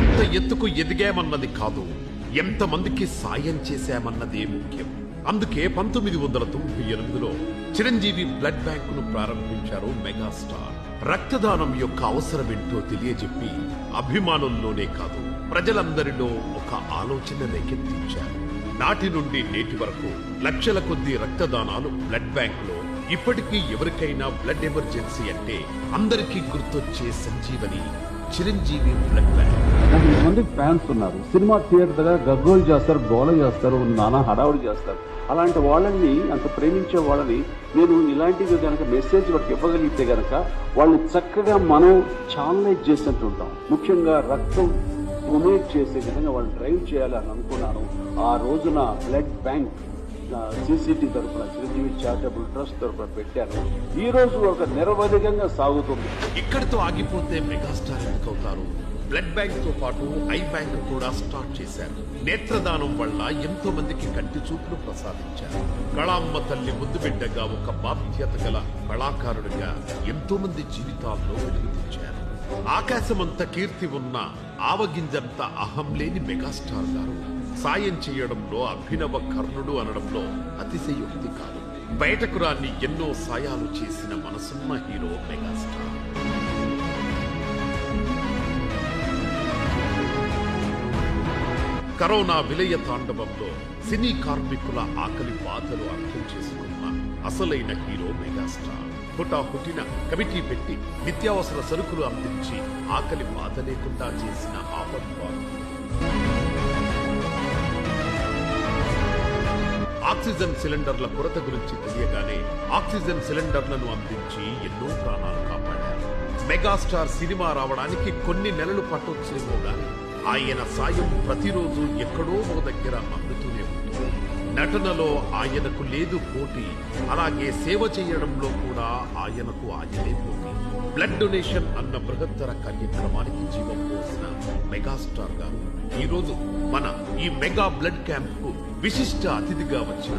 ఎంత ఎత్తుకు ఎదిగామన్నది కాదు, ఎంతమందికి సాయం చేశామన్నదే ముఖ్యం. అందుకే 1998లో చిరంజీవి బ్లడ్ బ్యాంకును ప్రారంభించారు మెగాస్టార్. రక్తదానం యొక్క అవసరమేంటో తెలియజెప్పి అభిమానుల్లోనే కాదు, ప్రజలందరిలో ఒక ఆలోచన రేకెత్తించారు. నాటి నుండి నేటి వరకు లక్షల కొద్ది రక్తదానాలు బ్లడ్ బ్యాంకులో. ఇప్పటికీ ఎవరికైనా బ్లడ్ ఎమర్జెన్సీ అంటే అందరికీ గుర్తొచ్చే సంజీవని చిరంజీవి బ్లడ్ బ్యాంక్. మంది ఫ్యాన్స్ ఉన్నారు. సినిమా థియేటర్ దగ్గర గగ్గోలు చేస్తారు, గోల చేస్తారు, నానా హడావుడి చేస్తారు. అలాంటి వాళ్ళని, అంత ప్రేమించే వాళ్ళని నేను ఇలాంటివి కనుక మెసేజ్ వాళ్ళకి ఇవ్వగలిగితే గనక వాళ్ళని చక్కగా మనం ఛానలైజ్ చేసినట్టు ఉంటాం. ముఖ్యంగా రక్తం డొనేట్ చేసే విధంగా వాళ్ళు డ్రైవ్ చేయాలని అనుకున్నాను. ఆ రోజున బ్లడ్ బ్యాంక్ సిసిటి తరఫున, చిరంజీవి చారిటబుల్ ట్రస్ట్ తరఫున పెట్టాను. ఈ రోజు ఒక నిరవధికంగా సాగుతుంది. ఇక్కడితో ఆగిపోతే మెగాస్టార్ ఎందుకవుతారు? బ్లడ్ బ్యాంక్ తో పాటు ఐ బ్యాంక్ కూడా స్టార్ట్ చేశారు. నేత్రదానం వల్ల ఎంతో మందికి కంటి చూపును ప్రసాదించారు. కళామ్మ తల్లి ముద్దు బిడ్డగా, ఒక బాధ్యత గల కళాకారుడిగా ఎంతో మంది జీవితాల్లో వెలుగుతించారు. ఆకాశమంత కీర్తి ఉన్న ఆవగింజంత అహం లేని మెగాస్టార్ గారు సాయం చేయడంలో అభినవ కర్ణుడు అనడంలో అతిశయోక్తి కాదు. బయటకు రాని ఎన్నో సాయాలు చేసిన మనసున్న హీరో మెగాస్టార్. కరోనా విలయ తాండవంలో సినీ కార్మికుల ఆకలి బాధలు అర్థం చేసుకున్న అసలైన హీరో మెగాస్టార్. హుటాహుటిన కమిటీ పెట్టి నిత్యావసర సరుకులు అందించి ఆకలి బాధ లేకుండా చేసిన ఆపద్బాలు. ఆక్సిజన్ సిలిండర్ల కొరత గురించి తెలియగానే ఆక్సిజన్ సిలిండర్లను అందించి ఎన్నో ప్రాణాలు కాపాడారు. మెగాస్టార్ సినిమా రావడానికి కొన్ని నెలలు పట్టొచ్చేమో గాని ఆయన సాయం ప్రతిరోజు ఎక్కడో ఒక దగ్గర అందుతూనే ఉంటుంది. నటనలో ఆయనకు లేదు పోటీ, అలాగే సేవ చేయడంలో కూడా ఆయనకు ఆయనే పోటీ. బ్లడ్ డొనేషన్ అన్న బృహత్తర కార్యక్రమానికి జీవం పోసిన మెగాస్టార్ గారు ఈ రోజు మన ఈ మెగా బ్లడ్ క్యాంప్ కు విశిష్ట అతిథిగా వచ్చిన